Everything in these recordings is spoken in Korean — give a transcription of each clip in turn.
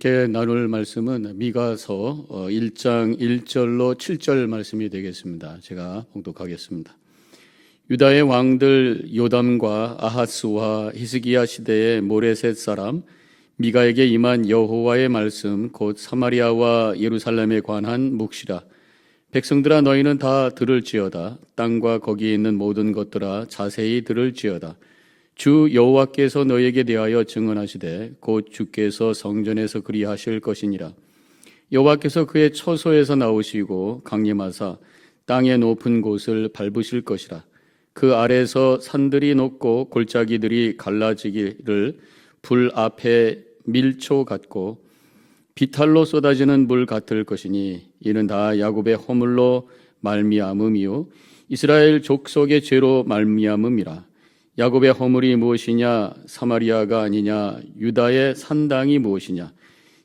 함께 나눌 말씀은 미가서 1장 1절로 7절 말씀이 되겠습니다. 제가 봉독하겠습니다. 유다의 왕들 요담과 아하스와 히스기야 시대의 모레셋 사람 미가에게 임한 여호와의 말씀 곧 사마리아와 예루살렘에 관한 묵시라. 백성들아 너희는 다 들을지어다. 땅과 거기에 있는 모든 것들아 자세히 들을지어다. 주 여호와께서 너희에게 대하여 증언하시되 곧 주께서 성전에서 그리하실 것이니라. 여호와께서 그의 처소에서 나오시고 강림하사 땅의 높은 곳을 밟으실 것이라. 그 아래서 산들이 높고 골짜기들이 갈라지기를 불 앞에 밀초 같고 비탈로 쏟아지는 물 같을 것이니 이는 다 야곱의 허물로 말미암음이요 이스라엘 족속의 죄로 말미암음이라. 야곱의 허물이 무엇이냐? 사마리아가 아니냐? 유다의 산당이 무엇이냐?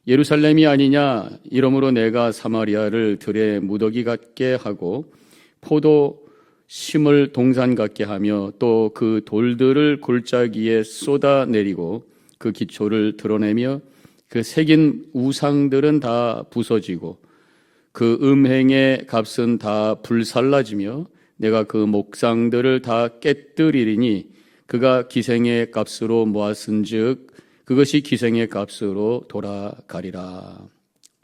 예루살렘이 아니냐? 이러므로 내가 사마리아를 들의 무더기 같게 하고 포도 심을 동산 같게 하며 또 그 돌들을 골짜기에 쏟아내리고 그 기초를 드러내며 그 새긴 우상들은 다 부서지고 그 음행의 값은 다 불살라지며 내가 그 목상들을 다 깨뜨리리니 그가 기생의 값으로 모았은즉 그것이 기생의 값으로 돌아가리라.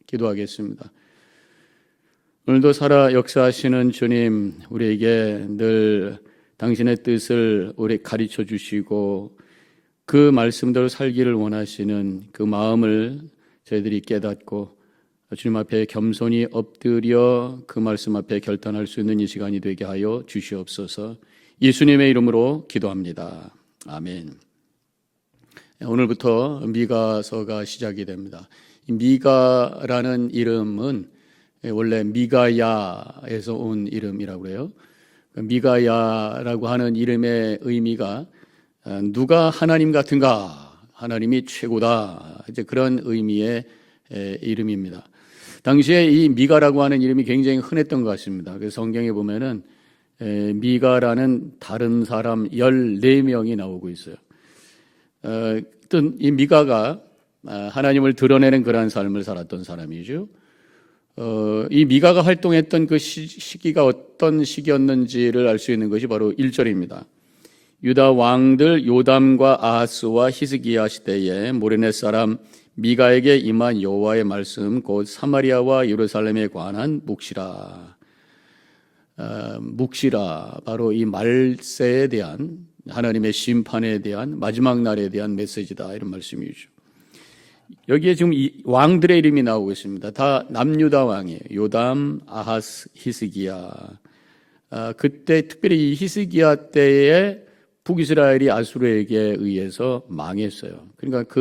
기도하겠습니다. 오늘도 살아 역사하시는 주님, 우리에게 늘 당신의 뜻을 우리 가르쳐 주시고 그 말씀대로 살기를 원하시는 그 마음을 저희들이 깨닫고 주님 앞에 겸손히 엎드려 그 말씀 앞에 결단할 수 있는 이 시간이 되게 하여 주시옵소서. 예수님의 이름으로 기도합니다. 아멘. 오늘부터 미가서가 시작이 됩니다. 미가라는 이름은 원래 미가야에서 온 이름이라고 해요. 미가야라고 하는 이름의 의미가 누가 하나님 같은가? 하나님이 최고다. 이제 그런 의미의 이름입니다. 당시에 이 미가라고 하는 이름이 굉장히 흔했던 것 같습니다. 그래서 성경에 보면은 미가라는 다른 사람 14명이 나오고 있어요. 이 미가가 하나님을 드러내는 그러한 삶을 살았던 사람이죠. 이 미가가 활동했던 그 시기가 어떤 시기였는지를 알 수 있는 것이 바로 1절입니다. 유다 왕들 요담과 아하스와 히스기야 시대에 모레넷 사람 미가에게 임한 여호와의 말씀 곧 사마리아와 예루살렘에 관한 묵시라. 묵시라, 바로 이 말세에 대한 하나님의 심판에 대한 마지막 날에 대한 메시지다, 이런 말씀이죠. 여기에 지금 이 왕들의 이름이 나오고 있습니다. 다 남유다 왕이에요. 요담, 아하스, 히스기야. 그때 특별히 이 히스기야 때에 북이스라엘이 아수르에게 의해서 망했어요. 그러니까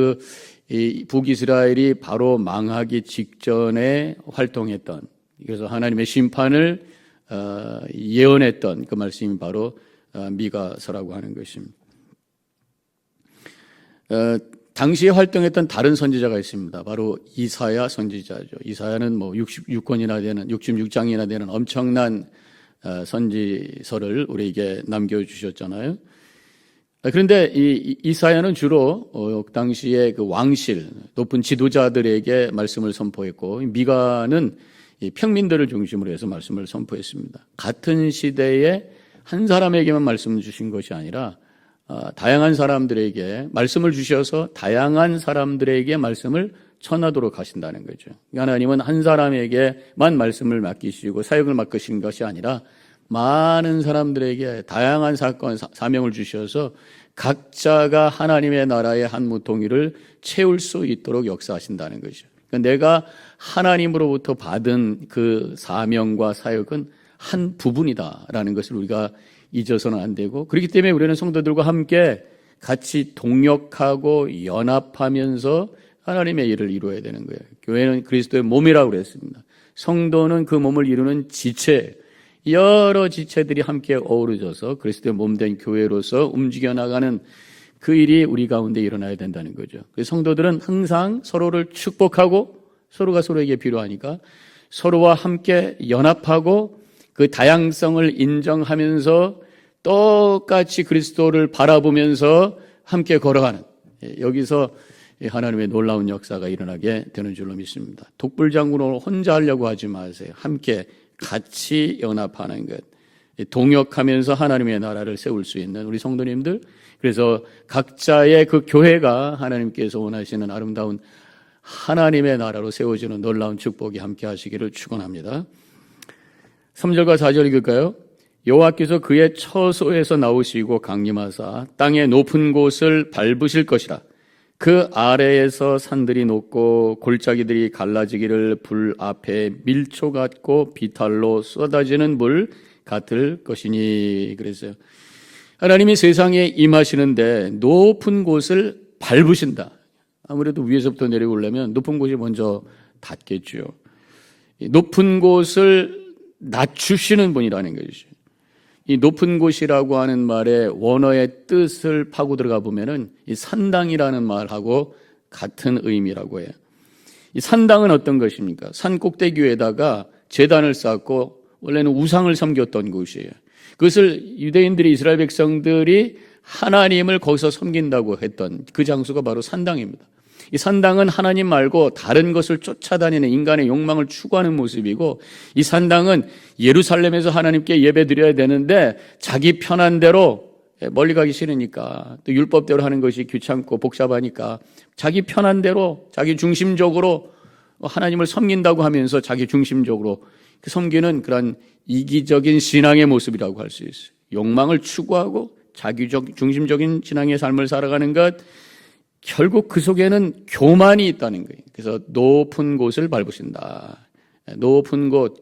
이 북이스라엘이 바로 망하기 직전에 활동했던, 그래서 하나님의 심판을 예언했던 그 말씀이 바로 미가서라고 하는 것입니다. 당시에 활동했던 다른 선지자가 있습니다. 바로 이사야 선지자죠. 이사야는 66장이나 되는 엄청난 선지서를 우리에게 남겨주셨잖아요. 그런데 이 이사야는 주로 당시에 그 왕실, 높은 지도자들에게 말씀을 선포했고, 미가는 평민들을 중심으로 해서 말씀을 선포했습니다. 같은 시대에 한 사람에게만 말씀을 주신 것이 아니라 다양한 사람들에게 말씀을 주셔서 다양한 사람들에게 말씀을 전하도록 하신다는 거죠. 하나님은 한 사람에게만 말씀을 맡기시고 사역을 맡기신 것이 아니라 많은 사람들에게 다양한 사건, 사명을 주셔서 각자가 하나님의 나라의 한 무통일을 채울 수 있도록 역사하신다는 거죠. 내가 하나님으로부터 받은 그 사명과 사역은 한 부분이다라는 것을 우리가 잊어서는 안 되고, 그렇기 때문에 우리는 성도들과 함께 같이 동역하고 연합하면서 하나님의 일을 이루어야 되는 거예요. 교회는 그리스도의 몸이라고 그랬습니다. 성도는 그 몸을 이루는 지체, 여러 지체들이 함께 어우러져서 그리스도의 몸된 교회로서 움직여 나가는 그 일이 우리 가운데 일어나야 된다는 거죠. 그래서 성도들은 항상 서로를 축복하고 서로가 서로에게 필요하니까 서로와 함께 연합하고 그 다양성을 인정하면서 똑같이 그리스도를 바라보면서 함께 걸어가는, 여기서 하나님의 놀라운 역사가 일어나게 되는 줄로 믿습니다. 독불장군으로 혼자 하려고 하지 마세요. 함께 같이 연합하는 것, 동역하면서 하나님의 나라를 세울 수 있는 우리 성도님들, 그래서 각자의 그 교회가 하나님께서 원하시는 아름다운 하나님의 나라로 세워지는 놀라운 축복이 함께 하시기를 축원합니다. 3절과 4절 읽을까요? 여호와께서 그의 처소에서 나오시고 강림하사 땅의 높은 곳을 밟으실 것이라. 그 아래에서 산들이 높고 골짜기들이 갈라지기를 불 앞에 밀초 같고 비탈로 쏟아지는 물 같을 것이니. 그랬어요. 하나님이 세상에 임하시는데 높은 곳을 밟으신다. 아무래도 위에서부터 내려오려면 높은 곳이 먼저 닿겠죠. 높은 곳을 낮추시는 분이라는 것이죠. 이 높은 곳이라고 하는 말의 원어의 뜻을 파고 들어가 보면은 이 산당이라는 말하고 같은 의미라고 해요. 이 산당은 어떤 것입니까? 산 꼭대기에다가 제단을 쌓고 원래는 우상을 섬겼던 곳이에요. 그것을 유대인들이, 이스라엘 백성들이 하나님을 거기서 섬긴다고 했던 그 장소가 바로 산당입니다. 이 산당은 하나님 말고 다른 것을 쫓아다니는 인간의 욕망을 추구하는 모습이고, 이 산당은 예루살렘에서 하나님께 예배드려야 되는데 자기 편한 대로, 멀리 가기 싫으니까, 또 율법대로 하는 것이 귀찮고 복잡하니까 자기 편한 대로 자기 중심적으로 하나님을 섬긴다고 하면서 자기 중심적으로 섬기는 그런 이기적인 신앙의 모습이라고 할 수 있어요. 욕망을 추구하고 자기적 중심적인 신앙의 삶을 살아가는 것, 결국 그 속에는 교만이 있다는 거예요. 그래서 높은 곳을 밟으신다. 높은 곳,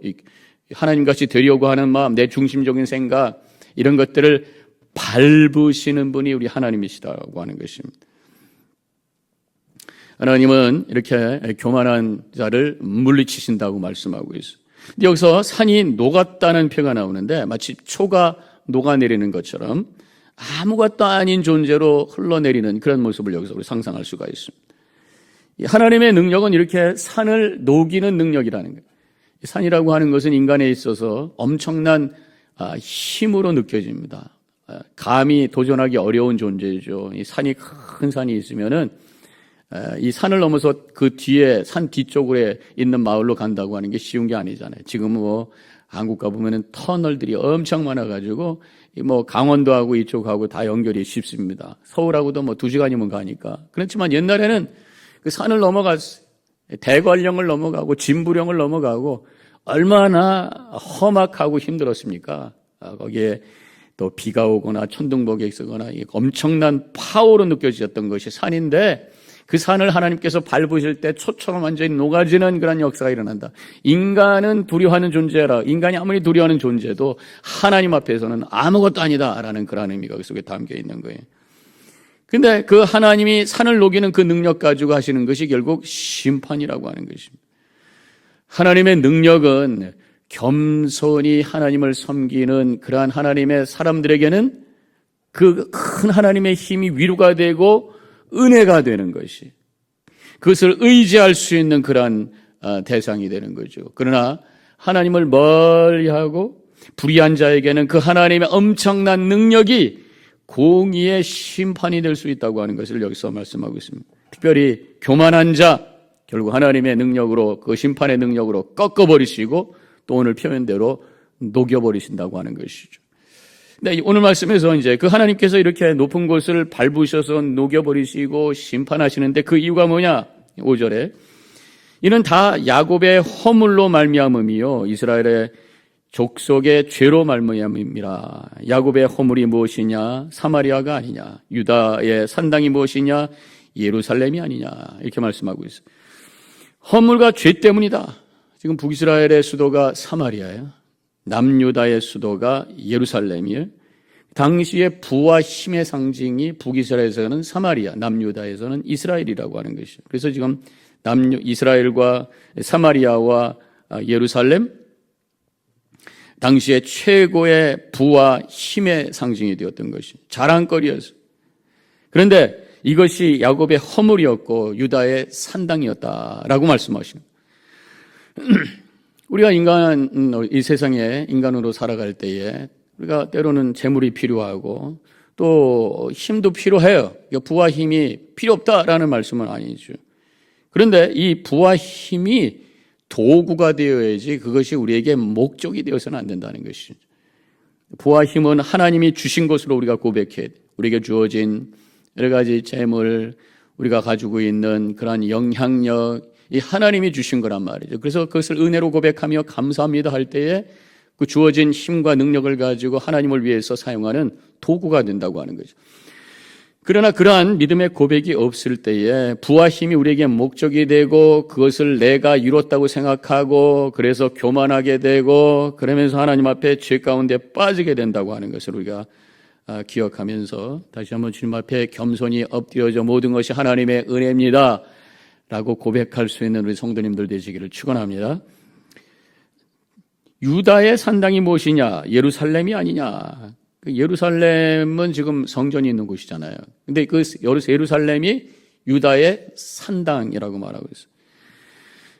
하나님같이 되려고 하는 마음, 내 중심적인 생각, 이런 것들을 밟으시는 분이 우리 하나님이시다고 하는 것입니다. 하나님은 이렇게 교만한 자를 물리치신다고 말씀하고 있어요. 근데 여기서 산이 녹았다는 표가 나오는데 마치 초가 녹아내리는 것처럼 아무것도 아닌 존재로 흘러내리는 그런 모습을 여기서 우리 상상할 수가 있습니다. 하나님의 능력은 이렇게 산을 녹이는 능력이라는 거예요. 산이라고 하는 것은 인간에 있어서 엄청난 힘으로 느껴집니다. 감히 도전하기 어려운 존재죠. 이 산이, 큰 산이 있으면은 이 산을 넘어서 그 뒤에 산 뒤쪽에 있는 마을로 간다고 하는 게 쉬운 게 아니잖아요. 지금 뭐 한국 가보면은 터널들이 엄청 많아가지고 뭐 강원도하고 이쪽하고 다 연결이 쉽습니다. 서울하고도 뭐 2시간이면 가니까. 그렇지만 옛날에는 그 산을 넘어갔어요. 대관령을 넘어가고 진부령을 넘어가고 얼마나 험악하고 힘들었습니까? 거기에 또 비가 오거나 천둥번개가 있거나 엄청난 파워로 느껴졌던 것이 산인데, 그 산을 하나님께서 밟으실 때 초처럼 완전히 녹아지는 그런 역사가 일어난다. 인간은 두려워하는 존재라. 인간이 아무리 두려워하는 존재도 하나님 앞에서는 아무것도 아니다라는 그런 의미가 그 속에 담겨 있는 거예요. 근데 그 하나님이 산을 녹이는 그 능력 가지고 하시는 것이 결국 심판이라고 하는 것입니다. 하나님의 능력은 겸손히 하나님을 섬기는 그러한 하나님의 사람들에게는 그 큰 하나님의 힘이 위로가 되고 은혜가 되는 것이, 그것을 의지할 수 있는 그러한 대상이 되는 거죠. 그러나 하나님을 멀리하고 불의한 자에게는 그 하나님의 엄청난 능력이 공의의 심판이 될 수 있다고 하는 것을 여기서 말씀하고 있습니다. 특별히 교만한 자, 결국 하나님의 능력으로, 그 심판의 능력으로 꺾어버리시고 또 오늘 표현대로 녹여버리신다고 하는 것이죠. 네, 오늘 말씀에서 이제 그 하나님께서 이렇게 높은 곳을 밟으셔서 녹여버리시고 심판하시는데 그 이유가 뭐냐? 5절에 이는 다 야곱의 허물로 말미암음이요 이스라엘의 족속의 죄로 말미암음이라. 야곱의 허물이 무엇이냐? 사마리아가 아니냐? 유다의 산당이 무엇이냐? 예루살렘이 아니냐? 이렇게 말씀하고 있어요. 허물과 죄 때문이다. 지금 북이스라엘의 수도가 사마리아예요. 남유다의 수도가 예루살렘이에요. 당시의 부와 힘의 상징이 북이스라엘에서는 사마리아, 남유다에서는 이스라엘이라고 하는 것이죠. 그래서 지금 이스라엘과 사마리아와 예루살렘, 당시의 최고의 부와 힘의 상징이 되었던 것이 자랑거리였어요. 그런데 이것이 야곱의 허물이었고 유다의 산당이었다라고 말씀하시는 거예요. 우리가 이 세상에 인간으로 살아갈 때에 우리가 때로는 재물이 필요하고 또 힘도 필요해요. 부와 힘이 필요 없다라는 말씀은 아니죠. 그런데 이 부와 힘이 도구가 되어야지 그것이 우리에게 목적이 되어서는 안 된다는 것이죠. 부와 힘은 하나님이 주신 것으로 우리가 고백해야 돼. 우리에게 주어진 여러 가지 재물, 우리가 가지고 있는 그러한 영향력, 이 하나님이 주신 거란 말이죠. 그래서 그것을 은혜로 고백하며 감사합니다 할 때에 그 주어진 힘과 능력을 가지고 하나님을 위해서 사용하는 도구가 된다고 하는 거죠. 그러나 그러한 믿음의 고백이 없을 때에 부와 힘이 우리에게 목적이 되고 그것을 내가 이뤘다고 생각하고 그래서 교만하게 되고 그러면서 하나님 앞에 죄 가운데 빠지게 된다고 하는 것을 우리가 기억하면서 다시 한번 주님 앞에 겸손히 엎드려져 모든 것이 하나님의 은혜입니다 라고 고백할 수 있는 우리 성도님들 되시기를 축원합니다. 유다의 산당이 무엇이냐? 예루살렘이 아니냐? 예루살렘은 지금 성전이 있는 곳이잖아요. 근데 그 예루살렘이 유다의 산당이라고 말하고 있어요.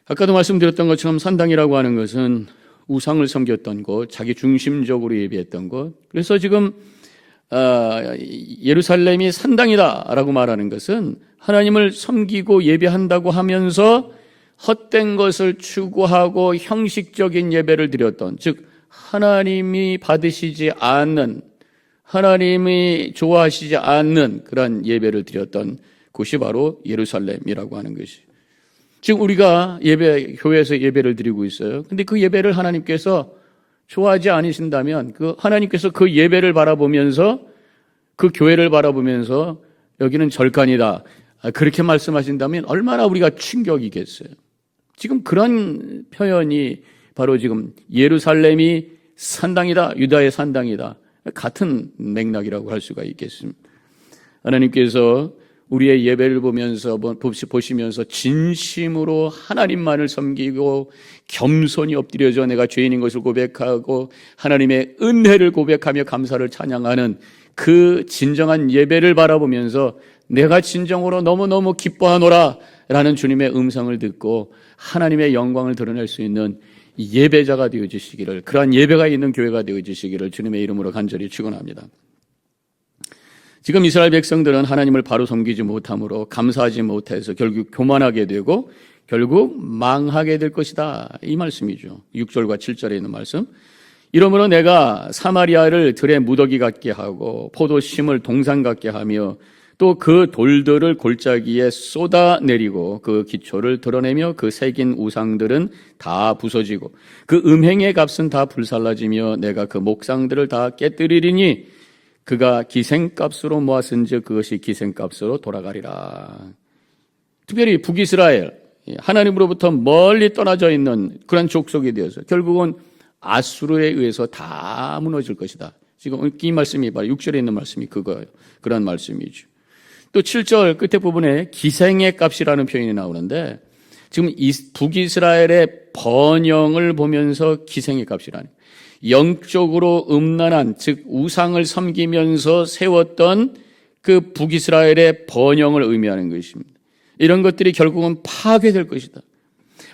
아까도 말씀드렸던 것처럼 산당이라고 하는 것은 우상을 섬겼던 곳, 자기 중심적으로 예배했던 곳. 그래서 지금 예루살렘이 산당이다라고 말하는 것은 하나님을 섬기고 예배한다고 하면서 헛된 것을 추구하고 형식적인 예배를 드렸던, 즉 하나님이 받으시지 않는, 하나님이 좋아하시지 않는 그런 예배를 드렸던 곳이 바로 예루살렘이라고 하는 것이. 지금 우리가 교회에서 예배를 드리고 있어요. 근데 그 예배를 하나님께서 좋아하지 않으신다면 하나님께서 그 예배를 바라보면서 그 교회를 바라보면서 여기는 절간이다, 그렇게 말씀하신다면 얼마나 우리가 충격이겠어요. 지금 그런 표현이 바로 지금 예루살렘이 산당이다, 유다의 산당이다, 같은 맥락이라고 할 수가 있겠습니다. 하나님께서 우리의 예배를 보시면서 진심으로 하나님만을 섬기고 겸손히 엎드려져 내가 죄인인 것을 고백하고 하나님의 은혜를 고백하며 감사를 찬양하는 그 진정한 예배를 바라보면서 내가 진정으로 너무너무 기뻐하노라 라는 주님의 음성을 듣고 하나님의 영광을 드러낼 수 있는 예배자가 되어주시기를, 그러한 예배가 있는 교회가 되어주시기를 주님의 이름으로 간절히 축원합니다. 지금 이스라엘 백성들은 하나님을 바로 섬기지 못함으로 감사하지 못해서 결국 교만하게 되고 결국 망하게 될 것이다, 이 말씀이죠. 6절과 7절에 있는 말씀. 이러므로 내가 사마리아를 들의 무더기 같게 하고 포도심을 동산 같게 하며 또 그 돌들을 골짜기에 쏟아내리고 그 기초를 드러내며 그 새긴 우상들은 다 부서지고 그 음행의 값은 다 불살라지며 내가 그 목상들을 다 깨뜨리리니 그가 기생값으로 모았은즉 그것이 기생값으로 돌아가리라. 특별히 북이스라엘, 하나님으로부터 멀리 떠나져 있는 그런 족속이 되어서 결국은 아수르에 의해서 다 무너질 것이다. 지금 이 말씀이 바로 6절에 있는 말씀이 그거예요. 그런 말씀이죠. 또 7절 끝에 부분에 기생의 값이라는 표현이 나오는데 지금 북이스라엘의 번영을 보면서 기생의 값이라는, 영적으로 음란한, 즉 우상을 섬기면서 세웠던 그 북이스라엘의 번영을 의미하는 것입니다. 이런 것들이 결국은 파괴될 것이다.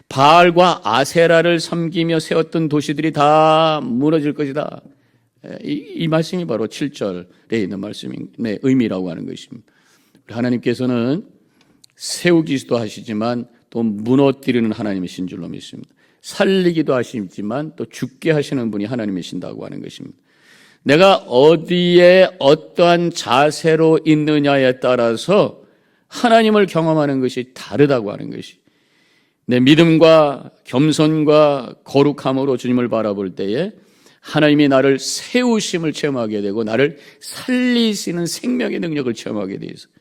바알과 아세라를 섬기며 세웠던 도시들이 다 무너질 것이다. 이 말씀이 바로 7절에 있는 말씀의 의미라고 하는 것입니다. 하나님께서는 세우기도 하시지만 또 무너뜨리는 하나님이신 줄로 믿습니다. 살리기도 하시지만 또 죽게 하시는 분이 하나님이신다고 하는 것입니다. 내가 어디에 어떠한 자세로 있느냐에 따라서 하나님을 경험하는 것이 다르다고 하는 것이, 내 믿음과 겸손과 거룩함으로 주님을 바라볼 때에 하나님이 나를 세우심을 체험하게 되고 나를 살리시는 생명의 능력을 체험하게 되어 있어요.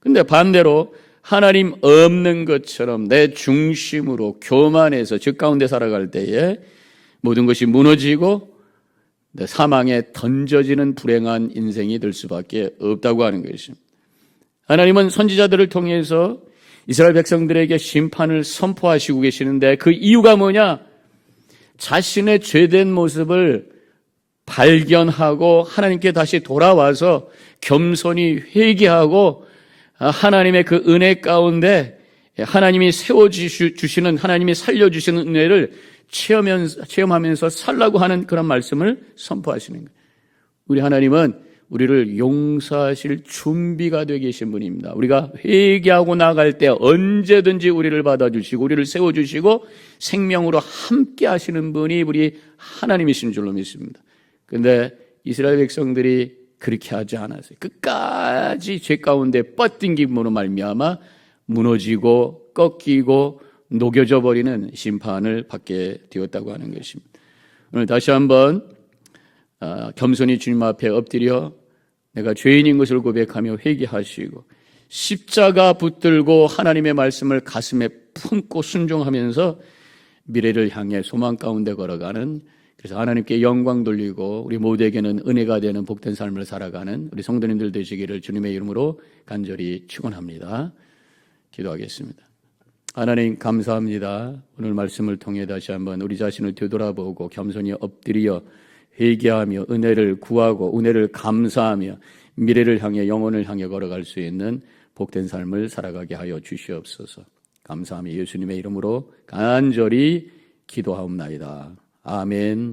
근데 반대로 하나님 없는 것처럼 내 중심으로 교만해서 즉 가운데 살아갈 때에 모든 것이 무너지고 내 사망에 던져지는 불행한 인생이 될 수밖에 없다고 하는 것입니다. 하나님은 선지자들을 통해서 이스라엘 백성들에게 심판을 선포하시고 계시는데 그 이유가 뭐냐? 자신의 죄된 모습을 발견하고 하나님께 다시 돌아와서 겸손히 회개하고 하나님의 그 은혜 가운데 하나님이 세워주시는, 하나님이 살려주시는 은혜를 체험하면서 살라고 하는 그런 말씀을 선포하시는 거예요. 우리 하나님은 우리를 용서하실 준비가 되어 계신 분입니다. 우리가 회개하고 나갈 때 언제든지 우리를 받아주시고 우리를 세워주시고 생명으로 함께 하시는 분이 우리 하나님이신 줄로 믿습니다. 그런데 이스라엘 백성들이 그렇게 하지 않았어요. 끝까지 죄 가운데 뻗딩김으로 말미암아 무너지고 꺾이고 녹여져 버리는 심판을 받게 되었다고 하는 것입니다. 오늘 다시 한번 겸손히 주님 앞에 엎드려 내가 죄인인 것을 고백하며 회개하시고 십자가 붙들고 하나님의 말씀을 가슴에 품고 순종하면서 미래를 향해 소망 가운데 걸어가는, 그래서 하나님께 영광 돌리고 우리 모두에게는 은혜가 되는 복된 삶을 살아가는 우리 성도님들 되시기를 주님의 이름으로 간절히 축원합니다. 기도하겠습니다. 하나님 감사합니다. 오늘 말씀을 통해 다시 한번 우리 자신을 되돌아보고 겸손히 엎드려 회개하며 은혜를 구하고 은혜를 감사하며 미래를 향해 영혼을 향해 걸어갈 수 있는 복된 삶을 살아가게 하여 주시옵소서. 감사하며 예수님의 이름으로 간절히 기도하옵나이다. 아멘.